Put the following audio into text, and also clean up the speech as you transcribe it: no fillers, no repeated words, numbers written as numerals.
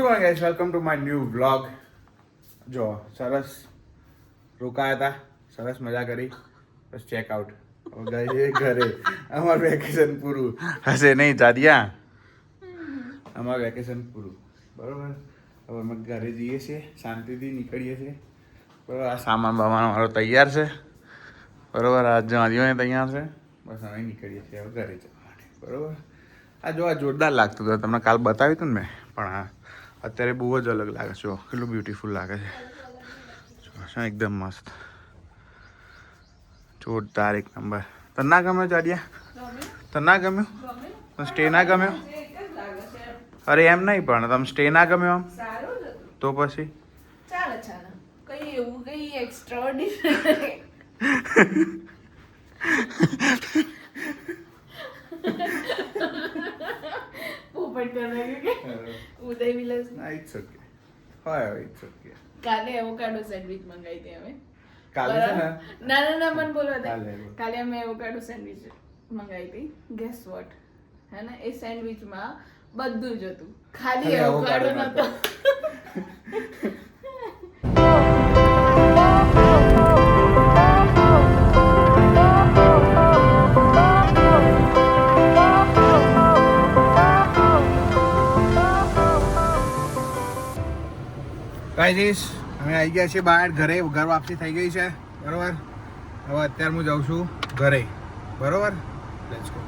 Everyone guys, welcome to my new vlog. જો સરસ રોકાયા હતા, સરસ મજા કરી, બસ ચેક આઉટ. ગઈ ઘરે. અમારું વેકેશન પૂરું હશે નહીં જાદિયા? અમારું વેકેશન પૂરું, બરોબર. હવે અમે ઘરે જઈએ છીએ, શાંતિથી નીકળીએ છીએ, બરોબર. આ સામાન બામાન મારો તૈયાર છે, બરોબર. આ જાદીઓને તૈયાર છે, બસ અમે નીકળીએ છીએ હવે ઘરે જવા માટે, બરોબર. આ જો આ જોરદાર લાગતું હતું, તમને કાલ બતાવ્યું હતું ને મેં, પણ હા અત્યારે બહુ જ અલગ લાગે છે. જો કેટલું બ્યુટીફુલ લાગે છે, એકદમ મસ્ત, જોરદાર, એક નંબર. તને ના ગમ્યો જાડિયા? તને ના ગમ્યું? સ્ટે ના ગમ્યો? અરે એમ નહીં, પણ તમે સ્ટે ના ગમ્યો આમ તો પછી ચાલે કઈ એવું કઈ એક્સ્ટ્રાઓર્ડિનરી પોપટ કરવા કે ઉદય વિલાસ ના, ઇટ્સ ઓકે. હા, ઇટ્સ ઓકે. કાલે એવોકાડો સેન્ડવિચ મંગાવી હતી અમે. કાલે છે ને? ના મને બોલવા દે. કાલે અમે એવોકાડો સેન્ડવિચ મંગાવી હતી. ગેસ વોટ, હે ને, એ સેન્ડવિચમાં બધું જ હતું, ખાલી એવોકાડો નતો. ગાઈસ, અમે આવી ગયા છીએ બહાર, ઘરે. ઘર વાપસી થઈ ગઈ છે, બરોબર. હવે અત્યારે હું જાઉં છું ઘરે, બરોબર. Let's go.